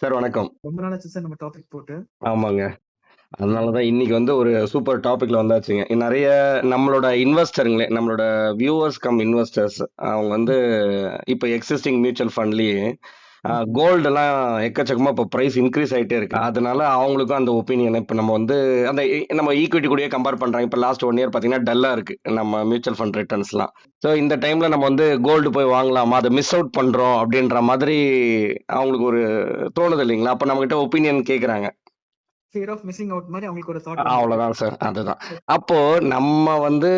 Sir வணக்கம். ரொம்ப நாளாச்சு சார் நம்ம டாபிக் போட்டு. ஆமாங்க. அதனால தான் இன்னைக்கு வந்து ஒரு சூப்பர் டாபிக்ல வந்தாச்சுங்க. நெறைய நம்மளோட இன்வெஸ்டருங்களே, நம்மளோட வியூவர்ஸ் கம் இன்வெஸ்டர்ஸ் அவங்க வந்து இப்ப எக்ஸிஸ்டிங் மியூச்சுவல் ஃபண்ட்லயே ம்ஹ்ம். கோல்டெல்லாம் எக்கச்சக்கமா இப்ப பிரைஸ் இன்கிரீஸ் ஆயிட்டே இருக்கு. அதனால அவங்களுக்கும் அந்த ஒப்பீனியன் இப்ப நம்ம வந்து அந்த நம்ம ஈக்விட்டி கூடயே கம்பேர் பண்றாங்க. இப்ப லாஸ்ட் 1 இயர் பார்த்தீங்கன்னா டல்லா இருக்கு. நம்ம மியூச்சுவல் ஃபண்ட் ரிட்டர்ன்ஸ்லாம். ஸோ இந்த டைம்ல நம்ம வந்து கோல்டு போய் வாங்கலாமா? அத மிஸ் அவுட் பண்றோம் அப்படின்ற மாதிரி அவங்களுக்கு ஒரு தோணுது இல்லைங்களா? அப்ப நம்மகிட்ட ஒப்பீனியன் கேட்கறாங்க. ஃபியர் ஆஃப் மிஸ்ஸிங் அவுட் மாரி அவங்களுக்கு ஒரு தாட் வந்திருக்கு. அவ்வளவுதான் சார். அதுதான். அப்போ நம்ம வந்து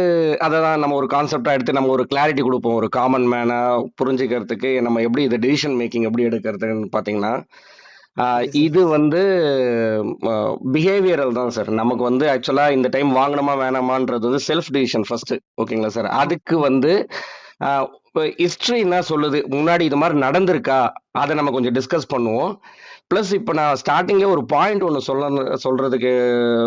அததான் நம்ம ஒரு கான்செப்ட்டா எடுத்து நம்ம ஒரு கிளாரிட்டி குடுப்போம். ஒரு காமன் மேனா புரிஞ்சுக்கிறதுக்கு நம்ம எப்படி இத டிசிஷன் மேக்கிங் எப்படி எடுக்கிறதுன்னு பார்த்தீங்கன்னா, ஓகே சார். இது வந்து பிஹேவியரல் தான் சார். நமக்கு வந்து ஆக்சுவலா இந்த டைம் வாங்கணுமா வேணாமான்றது வந்து செல்ஃப் டிசிஷன் ஃபர்ஸ்ட். ஓகேங்களா சார்? அதுக்கு வந்து அ ஹிஸ்டரி என்ன சொல்லுது? முன்னாடி இது மாரி நடந்திருக்கா? அத நம்ம கொஞ்சம் டிஸ்கஸ் பண்ணுவோம். பிளஸ் இப்ப நான் ஸ்டார்ட்டிங்ல ஒரு பாயிண்ட் ஒண்ணு சொல்றதுக்கு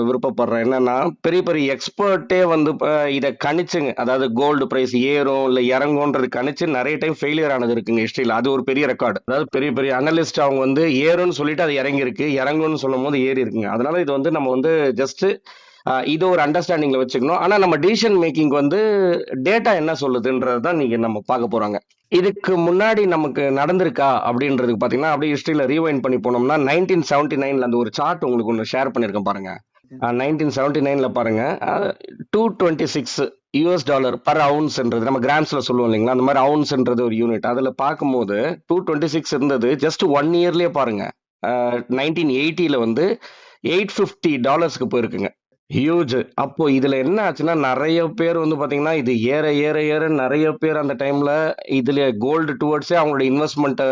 விருப்பப்படுறேன். என்னன்னா, பெரிய பெரிய எக்ஸ்பர்ட்டே வந்து இத கணிச்சுங்க. அதாவது கோல்டு பிரைஸ் ஏறும், இல்ல இறங்கும்ன்றது கணிச்சு நெறைய டைம் ஃபெயிலியர் ஆனது இருக்குங்க ஹிஸ்டரியில. அது ஒரு பெரிய ரெக்கார்ட். அதாவது பெரிய பெரிய அனலிஸ்ட் அவங்க வந்து ஏறும்னு சொல்லிட்டு அது இறங்கியிருக்கு. இறங்கும்னு சொல்லும்போது ஏறி இருக்குங்க. அதனால இது வந்து நம்ம வந்து ஜஸ்ட் இது ஒரு அண்டர்ஸ்டாண்டிங்ல வச்சுக்கணும். ஆனா நம்ம டிசிஷன் மேக்கிங் வந்து டேட்டா என்ன சொல்லுதுன்றது தான் நீங்க நம்ம பார்க்க போறாங்க. இதுக்கு முன்னாடி நமக்கு நடந்திருக்கா அப்படின்றதுக்கு பாத்தீங்கன்னா அப்படியே ஹிஸ்டரியில ரீவைண்ட் பண்ணி போனோம்னா 1979ல அந்த ஒரு சார்ட் உங்களுக்கு ஒன்று ஷேர் பண்ணியிருக்கேன் பாருங்க. 1979ல பாருங்க 226 யூஎஸ் டாலர் பர் அவுன்ஸ்ன்றது நம்ம கிராம்ஸ்ல சொல்லுவோம் இல்லைங்களா, அந்த மாதிரி அவுன்ஸ்ன்றது ஒரு யூனிட். அதுல பார்க்கும்போது 226 இருந்தது. ஜஸ்ட் 1 இயர்லயே பாருங்க 1980ல வந்து $850 போயிருக்குங்க. ஹியூஜ். அப்போ இதுல என்ன ஆச்சுன்னா, நெறைய பேர் வந்து பாத்தீங்கன்னா, இது ஏற ஏற ஏற நெறைய பேர் அந்த டைம்ல இதுல கோல்டு டுவர்ட்ஸே அவங்களோட இன்வெஸ்ட்மென்ட்ட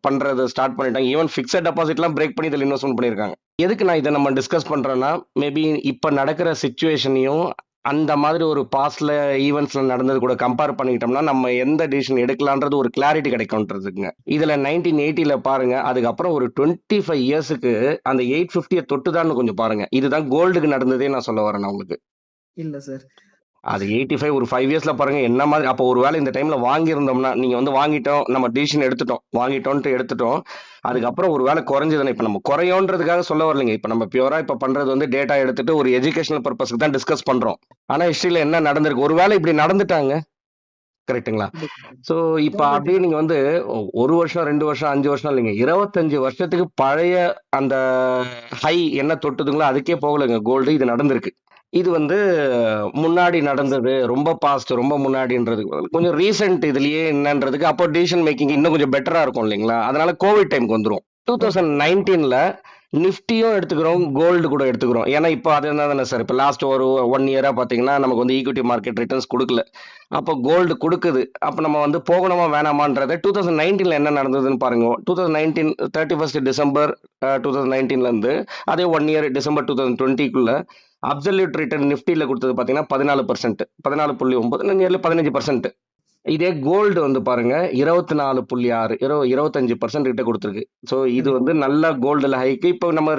பண்றத ஸ்டார்ட் பண்ணிட்டாங்க. ஈவன் பிக்ஸட் டெபாசிட்லாம் பிரேக் பண்ணி இதுல இன்வெஸ்ட்மென்ட் பண்ணியிருக்காங்க. எதுக்கு நான் இத நம்ம டிஸ்கஸ் பண்றேன்னா, மேபி இப்ப நடக்கிற சிச்சுவேஷனையும், அந்த மாதிரி ஒரு பாஸ்ட்ல ஈவென்ட்ஸ்ல நடந்தது கூட கம்பேர் பண்ணிக்கிட்டோம்னா, நம்ம எந்த டிசிஷன் எடுக்கலான்றது ஒரு கிளாரிட்டி கிடைக்கும்ன்றதுக்குங்க. இதுல 1980ல பாருங்க, அதுக்கப்புறம் ஒரு 25 இயர்ஸ்க்கு அந்த 850 தொட்டுதான்னு கொஞ்சம் பாருங்க. இதுதான் கோல்டுக்கு நடந்ததே நான் சொல்ல வரேன் நான் உங்களுக்கு. இல்ல சார். அது 85 ஒரு 5 இயர்ஸ்ல பாருங்க என்ன மாதிரி. அப்போ ஒரு வேளை இந்த டைம்ல வாங்கியிருந்தோம்னா, நீங்க வந்து வாங்கிட்டோம், நம்ம டிசிஷன் எடுத்துட்டோம், வாங்கிட்டோம்ட்டு எடுத்துட்டோம். ம்ஹ்ம். அதுக்கப்புறம் ஒரு வேளை குறைஞ்சதுன்னா, இப்ப நம்ம குறையோன்றதுக்காக சொல்ல வரலைங்க. இப்ப நம்ம பியூரா இப்ப பண்றது வந்து டேட்டா எடுத்துட்டு ஒரு எஜுகேஷனல் பர்பஸ்க்கு தான் டிஸ்கஸ் பண்றோம். ஆனா ஹிஸ்டரியில என்ன நடந்திருக்கு? ஒரு வேளை இப்படி நடந்துட்டாங்க. கரெக்ட்டுங்களா? கண்டிப்பா. சோ, இப்ப கோல்டு அப்படியே ரேட் நீங்க வந்து 1 வருஷம், 2 வருஷம், 5 வருஷம் இல்லைங்க. 25 வருஷத்துக்கு பழைய அந்த ஹை என்ன தொட்டுதுங்களோ அதுக்கே போகலங்க கோல்டு. இது நடந்திருக்கு. இது வந்து முன்னாடி நடந்தது, ரொம்ப பாஸ்ட், ரொம்ப முன்னாடின்றதுக்கு பதில் கொஞ்சம் ரீசென்ட் இதுலயே என்னன்றதுக்கு அப்போ டிசிஷன் மேக்கிங் இன்னும் கொஞ்சம் பெட்டரா இருக்கும் இல்லைங்களா? அதனால கோவிட் டைம்க்கு வந்துரும். Okay sir. ஆமா. 2019ல நிஃப்டியும் எடுத்துக்கிறோம், ம். கோல்டு கூட எடுத்துக்கிறோம். ஏன்னா இப்போ அது என்ன தானே சார், இப்போ லாஸ்ட் ஒரு 1 இயரா பார்த்தீங்கன்னா நமக்கு வந்து ஈக்விட்டி மார்க்கெட் ரிட்டர்ன்ஸ் குடுக்கல. அப்போ கோல்டு குடுக்குது. அப்ப நம்ம வந்து போகணுமா வேணாமான்றத 2019ல என்ன நடந்ததுன்னு பாருங்க. 2019 31 டிசம்பர் 2019ல இருந்து அதே 1 இயர் டிசம்பர் 2020க்குள்ள அப்சல்யூட் ரிட்டர்ன் நிஃப்டில கொடுத்தது பாத்தீங்கன்னா 14%, 14.9, நியர்லி 15%. இதே கோல்டு வந்து பாருங்க 24.6, 25% கிட்ட கொடுத்துருக்கு. ஸோ இது கண்டிப்பா. வந்து நல்ல கோல்டுல ஹைக்கு. இப்போ நம்ம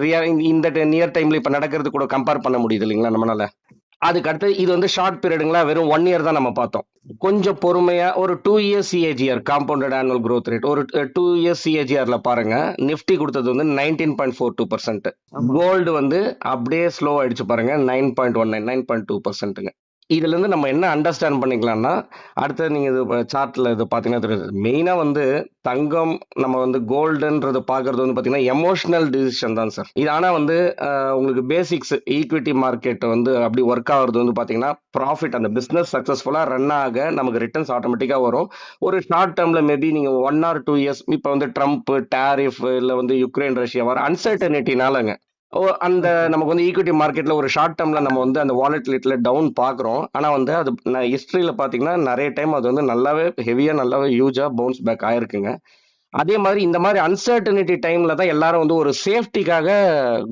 இந்த நியர் டைம்ல இப்ப நடக்கிறது கூட கம்பேர் பண்ண முடியுது இல்லைங்களா நம்மளால. அதுக்கு அடுத்து இது வந்து ஷார்ட் பீரியடுங்களா, வெறும் 1 இயர் தான் நம்ம பார்த்தோம். கொஞ்சம் பொறுமையா ஒரு 2 years CAGR compounded annual growth rate ஒரு 2 இயர்ஸ் சிஏஜிஆர்ல பாருங்க. நிஃப்டி கொடுத்தது வந்து 19.42%. ஆமா. கோல்டு வந்து அப்படியே ஸ்லோ ஆயிடுச்சு பாருங்க. 9.19, 9.2%ங்க. இதுல இருந்து நம்ம என்ன அண்டர்ஸ்டாண்ட் பண்ணிக்கலாம்னா, அடுத்தது நீங்க இது சார்ட்ல இது பாத்தீங்கன்னா தெரியுது. மெயினா வந்து தங்கம், நம்ம வந்து கோல்டுன்றத பாக்குறது வந்து பாத்தீங்கன்னா எமோஷனல் டிசிஷன் தான் சார். இது ஆனா வந்து உங்களுக்கு பேசிக்ஸ் ஈக்விட்டி மார்க்கெட் வந்து அப்படி ஒர்க் ஆகுறது வந்து பாத்தீங்கன்னா ப்ராஃபிட், அந்த பிசினஸ் சக்சஸ்ஃபுல்லா ரன் ஆக நமக்கு ரிட்டர்ன்ஸ் ஆட்டோமேட்டிக்கா வரும். ஒரு ஷார்ட் டேர்ம்ல மேபி நீங்க 1 ஆர் 2 இயர்ஸ் இப்ப வந்து ட்ரம்ப் டாரிஃப் இல்ல வந்து யுக்ரைன் ரஷ்யா வர அன்சர்டனிட்டினாலங்க அந்த ஓகே. நமக்கு வந்து ஈக்விட்டி மார்க்கெட்ல ஒரு ஷார்ட் டேர்ம்ல நம்ம வந்து அந்த வாலட்டிலிட்டில டவுன் பாக்குறோம். ஆனா வந்து அது ஹிஸ்டரியில பாத்தீங்கன்னா நிறைய டைம் அது வந்து நல்லாவே ஹெவியா நல்லாவே ஹியூஜா பவுன்ஸ் பேக் ஆயிருக்குங்க. அதே மாதிரி இந்த மாதிரி அன்சர்டனிட்டி டைம்ல தான் எல்லாரும் வந்து ஒரு சேஃப்டிக்காக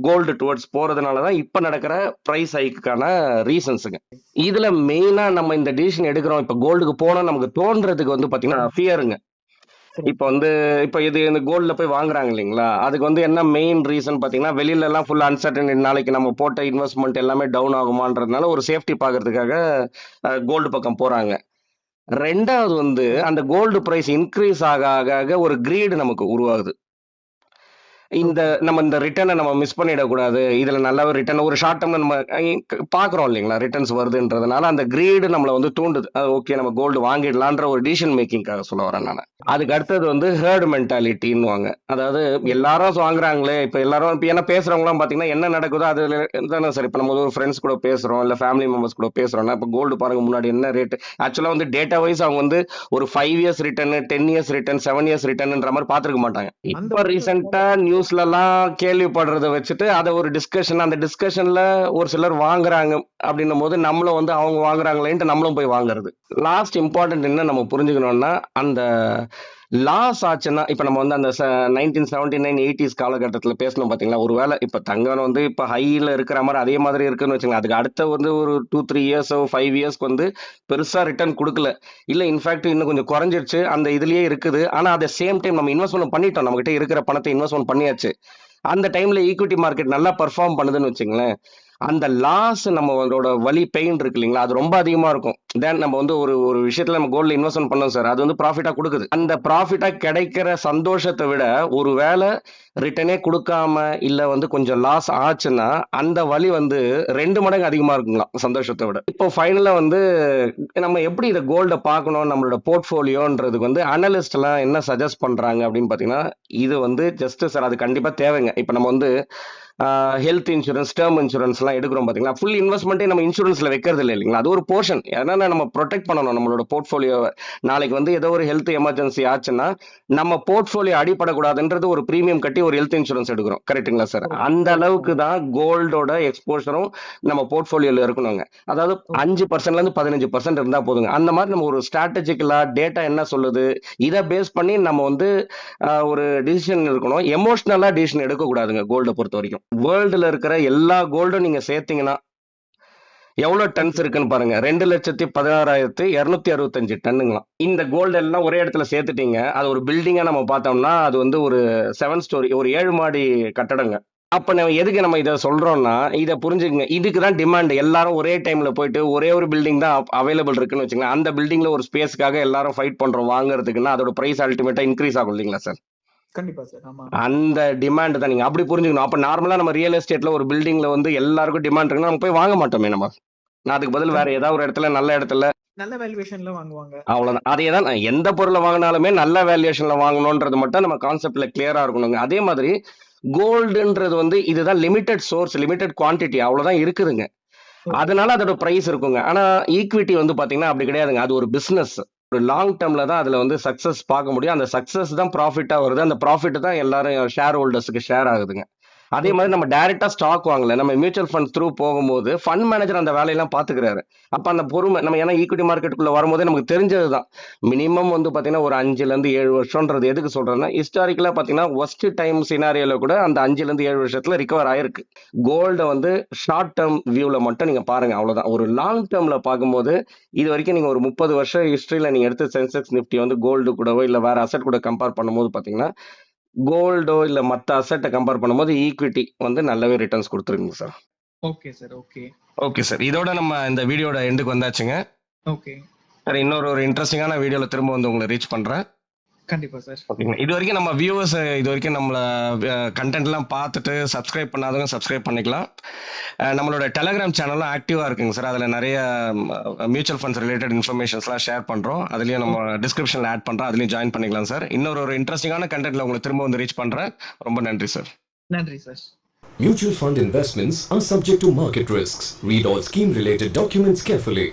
கோல்டு டுவர்ட்ஸ் போறதுனால தான் இப்ப நடக்கிற பிரைஸ் ஹைக்குக்கான ரீசன்ஸுங்க. இதுல மெயினா நம்ம இந்த டிசிஷன் எடுக்கிறோம். இப்ப கோல்டுக்கு போனோம் நமக்கு தோன்றதுக்கு வந்து பாத்தீங்கன்னா ஃபியருங்க. இப்ப கரெக்ட். வந்து இப்ப இது இந்த கோல்ட்ல போய் வாங்குறாங்க இல்லைங்களா, அதுக்கு வந்து என்ன மெயின் ரீசன் பாத்தீங்கன்னா வெளியில எல்லாம் ஃபுல் அன்சர்டன், நாளைக்கு நம்ம போட்ட இன்வெஸ்ட்மெண்ட் எல்லாமே டவுன் ஆகுமான்றதுனால ஒரு சேஃப்டி பாக்குறதுக்காக கோல்டு பக்கம் போறாங்க. ரெண்டாவது வந்து அந்த கோல்டு பிரைஸ் இன்க்ரீஸ் ஆக ஆக ஆக ஒரு கிரீடு நமக்கு உருவாகுது. நம்ம இந்த ரிட்டர்னை நம்ம மிஸ் பண்ணிடக்கூடாது, இதுல நல்லாவே ரிட்டர்ன் ஒரு ஷார்ட் டேர்ம்ல நம்ம பாக்குறோம் இல்லைங்களா, ரிட்டர்ன்ஸ் வருதுன்றதுனால அந்த கிரீடு நம்மள வந்து தூண்டுது. ஓகே நம்ம கோல்டு வாங்கிடலான்ற ஒரு டிசிஷன் மேக்கிங்காக சொல்ல வரேன் நான். அதுக்கு அடுத்தது வந்து ஹேர்டு மென்டாலிட்டின்னு, அதாவது எல்லாரும் வாங்குறாங்களே, இப்ப எல்லாரும் இப்ப என்ன பேசுறவங்களாம் பாத்தீங்கன்னா என்ன நடக்குதோ அதுல தானே சார். இப்ப நம்ம ஒரு ஃப்ரெண்ட்ஸ் கூட பேசுறோம், இல்ல ஃபேமிலி மெம்பர்ஸ் கூட பேசுறோம்னா, இப்ப கோல்டு பாருங்க முன்னாடி என்ன ரேட். ஆக்சுவலா வந்து டேட்டா வைஸ் அவங்க வந்து ஒரு 5 years return, 10 years return, 7 years ரிட்டர்ன்ன்ற மாதிரி பாத்துருக்க மாட்டாங்க. இப்ப ரீசெண்டா நியூஸ்ல எல்லாம் கேள்விப்படுறத வச்சுட்டு அதை ஒரு டிஸ்கஷன், அந்த டிஸ்கஷன்ல ஒரு சிலர் வாங்குறாங்க அப்படின்னும் போது நம்மளும் வந்து அவங்க வாங்குறாங்களேன்ட்டு நம்மளும் போய் வாங்குறது. லாஸ்ட் இம்பார்ட்டன்ட் என்ன நம்ம புரிஞ்சுக்கணும்னா, அந்த லாஸ் ஆச்சுன்னா, இப்ப நம்ம வந்து அந்த 1979 80s காலகட்டத்துல பேசணும் பாத்தீங்களா, ஒருவேளை இப்ப தங்கம் வந்து இப்ப ஹைல இருக்கிற மாதிரி அதே மாதிரி இருக்குன்னு வச்சுங்க, அதுக்கு அடுத்த வந்து ஒரு 2-3 இயர்ஸ் 5 இயர்ஸ்க்கு வந்து பெருசா ரிட்டர்ன் கொடுக்கல, இல்ல இன்ஃபேக்ட் இன்னும் கொஞ்சம் குறைஞ்சிருச்சு, அந்த இதுலயே இருக்குது. ஆனா அட் சேம் டைம் நம்ம இன்வெஸ்ட்மெண்ட் பண்ணிட்டோம், நம்ம கிட்ட இருக்கிற பணத்தை இன்வெஸ்ட்மெண்ட் பண்ணியாச்சு. அந்த டைம்ல ஈக்விட்டி மார்க்கெட் நல்லா பெர்ஃபார்ம் பண்ணுதுன்னு வச்சுங்களேன், அந்த லாஸ் நம்மளோட வலி பெயின் இருக்கு இல்லைங்களா, அது ரொம்ப அதிகமா இருக்கும். தென் நம்ம வந்து ஒரு ஒரு விஷயத்துல நம்ம கோல்ட்ல இன்வெஸ்ட்மெண்ட் பண்ணோம் சார், அது வந்து ப்ராஃபிட்டா கொடுக்குது. அந்த ப்ராஃபிட்டா கிடைக்கிற சந்தோஷத்தை விட ஒருவேளை ரிட்டர்னே கொடுக்காம இல்ல வந்து கொஞ்சம் லாஸ் ஆச்சுன்னா அந்த வலி வந்து 2 மடங்கு அதிகமா இருக்குங்களா சந்தோஷத்தை விட. இப்போ ஃபைனலா வந்து நம்ம எப்படி இதை கோல்ட பார்க்கணும், நம்மளோட போர்ட்ஃபோலியோன்றதுக்கு வந்து அனலிஸ்ட் எல்லாம் என்ன சஜஸ்ட் பண்றாங்க அப்படின்னு பாத்தீங்கன்னா, இது வந்து ஜஸ்ட் சார் அது கண்டிப்பா தேவைங்க. இப்ப நம்ம வந்து ஹெல்த் இன்சூரன்ஸ், டேர்ம் இன்சூரன்ஸ் எல்லாம் எடுக்கிறோம் பாத்தீங்களா, ஃபுல் இன்வெஸ்ட்மெண்ட்டே நம்ம இன்சூரன்ஸ்ல வைக்கிறது இல்லை இல்லைங்களா, அது ஒரு போர்ஷன். ஏன்னா நம்ம ப்ரொடெக்ட் பண்ணணும் நம்மளோட போர்ட்ஃபோலியோவை. நாளைக்கு வந்து ஏதோ ஒரு ஹெல்த் எமர்ஜென்சி ஆச்சுன்னா நம்ம போர்ட்ஃபோலியோ அடிப்படக்கூடாதுன்றது ஒரு பிரீமியம் கட்டி ஒரு ஹெல்த் இன்சூரன்ஸ் எடுக்கிறோம், கரெக்டுங்களா சார்? அந்த அளவுக்கு தான் கோல்டோட எக்ஸ்போஷரும் நம்ம போர்ட்ஃபோலியோல இருக்கணுங்க. அதாவது 5%ல இருந்து 15% இருந்தா போதுங்க. அந்த மாதிரி நம்ம ஒரு ஸ்ட்ராட்டஜிக்கலா டேட்டா என்ன சொல்லுது இதை பேஸ் பண்ணி நம்ம வந்து ஒரு டிசிஷன் இருக்கணும். எமோஷனலா டிசிஷன் எடுக்க கூடாதுங்க கோல்டை பொறுத்த வரைக்கும். வேர்ல்டுல இருக்கிற எல்லா கோல்டும் நீங்க சேர்த்தீங்கன்னா எவ்வளவு டன்ஸ் இருக்குன்னு பாருங்க, 2,16,265 டன்னுங்களாம். இந்த கோல்டு எல்லாம் ஒரே இடத்துல சேர்த்துட்டீங்க, அது ஒரு பில்டிங்கா நம்ம பார்த்தோம்னா அது வந்து ஒரு 7 ஸ்டோரி, ஒரு 7 மாடி கட்டடங்க. அப்ப நம்ம எதுக்கு நம்ம இதை சொல்றோம்னா, இதை புரிஞ்சுக்கங்க, இதுக்கு தான் டிமாண்ட். எல்லாரும் ஒரே டைம்ல போயிட்டு ஒரே ஒரு பில்டிங் தான் அவைலபிள் இருக்குன்னு வச்சுங்களேன், அந்த பில்டிங்ல ஒரு ஸ்பேஸ்க்காக எல்லாரும் ஃபைட் பண்றோம் வாங்குறதுக்குன்னா அதோட பிரைஸ் அல்டிமேட்டா இன்க்ரீஸ் ஆகும் இல்லைங்களா சார்? கண்டிப்பா சார். ஆமா. அந்த டிமாண்ட் தான் நீங்க அப்படி புரிஞ்சுக்கணும். அப்ப நார்மலா நம்ம ரியல் எஸ்டேட்ல ஒரு பில்டிங்ல வந்து எல்லாருக்கும் டிமாண்ட் இருக்குன்னா நம்ம போய் வாங்க மாட்டோமே நம்ம. அதுக்கு பதில் வேற ஏதாவது ஒரு இடத்துல நல்ல இடத்துல நல்ல வேல்யூவேஷன்ல வாங்குவாங்க. அவ்வளவுதான். அதே தான் எந்த பொருளை வாங்கினாலுமே நல்ல வேல்யூவேஷன்ல வாங்கணும்ன்றது மட்டும் நம்ம கான்செப்ட்ல கிளியரா இருக்கணுங்க. அதே மாதிரி கோல்டுன்றது வந்து இதுதான் லிமிடெட் சோர்ஸ், லிமிடெட் குவான்டிட்டி, அவ்வளவுதான் இருக்குதுங்க. அதனால அதோட பிரைஸ் இருக்குங்க. ஆனா ஈக்விட்டி வந்து பாத்தீங்கன்னா அப்படி கிடையாதுங்க, அது ஒரு பிசினஸ். ஒரு லாங் டேர்ம்ல தான் அதுல வந்து சக்சஸ் பார்க்க முடியும். அந்த சக்சஸ் தான் ப்ராஃபிட்டா வருது, அந்த ப்ராஃபிட் தான் எல்லாரும் ஷேர் ஹோல்டர்ஸ்க்கு ஷேர் ஆகுதுங்க. அதே மாதிரி நம்ம டைரக்டா ஸ்டாக் வாங்கல, நம்ம மியூச்சுவல் ஃபண்ட் த்ரூ போகும்போது ஃபண்ட் மேனேஜர் அந்த வேலையெல்லாம் பாத்துக்கிறாரு. அப்ப அந்த பொறுமை நம்ம, ஏன்னா ஈக்விட்டி மார்க்கெட்டுக்குள்ள வரும்போதே நமக்கு தெரிஞ்சதுதான், மினிமம் வந்து பாத்தீங்கன்னா ஒரு 5ல இருந்து 7 வருஷம்ன்றது. எதுக்கு சொல்றேன்னா, ஹிஸ்டாரிக்கலா பாத்தீங்கன்னா ஒஸ்ட் டைம் சினாரியோல கூட அந்த 5ல இருந்து 7 வருஷத்துல ரிகவர் ஆயிருக்கு. கோல்ட வந்து ஷார்ட் டேர்ம் வியூல மட்டும் நீங்க பாருங்க, அவ்வளவுதான். ஒரு லாங் டேர்ம்ல பார்க்கும்போது இது வரைக்கும் நீங்க ஒரு 30 வருஷம் ஹிஸ்டரியில நீங்க எடுத்து சென்செக்ஸ் நிப்டி வந்து கோல்டு கூடவோ இல்ல வேற அசெட் கூட கம்பேர் பண்ணும்போது பாத்தீங்கன்னா, கோல்டோ இல்ல மத்த அசெட்டை கம்பேர் பண்ணும்போது ஈக்விட்டி வந்து நல்லாவே ரிட்டர்ன்ஸ் கொடுத்துருங்க sir. Okay sir. Okay. Okay sir, இதோட நம்ம இந்த வீடியோட எண்டுக்கு வந்தாச்சுங்க. ஓகே சார், இன்னொரு இன்ட்ரெஸ்டிங்கான வீடியோல திரும்ப வந்து உங்களை ரீச் பண்றேன். கண்டிப்பா சார். ஓகேங்களா? இது வரைக்கும் நம்ம வியூவர்ஸ் இது வரைக்கும் நம்மள கண்டென்ட் எல்லாம் பார்த்துட்டு சப்ஸ்கிரைப் பண்ணாதவங்க சப்ஸ்கிரைப் பண்ணிக்கலாம். நம்மளோட டெலகிராம் சேனலும் ஆக்டிவா இருக்குங்க சார், அதுல நிறைய மியூச்சுவல் ஃபண்ட்ஸ் ரிலேட்டட் இன்ஃபர்மேஷன்ஸ்லாம் ஷேர் பண்றோம். அதுலயும் நம்ம டிஸ்கிரிப்ஷன்ல ஆட் பண்றோம், அதுலயும் ஜாயின் பண்ணிக்கலாம் சார். இன்னொரு இன்ட்ரெஸ்டிங்கான கண்டென்ட்ல உங்களை திரும்ப வந்து ரீச் பண்றேன். ரொம்ப நன்றி சார். நன்றி sir. Mutual fund investments are subject to market risks. Read all scheme related documents carefully.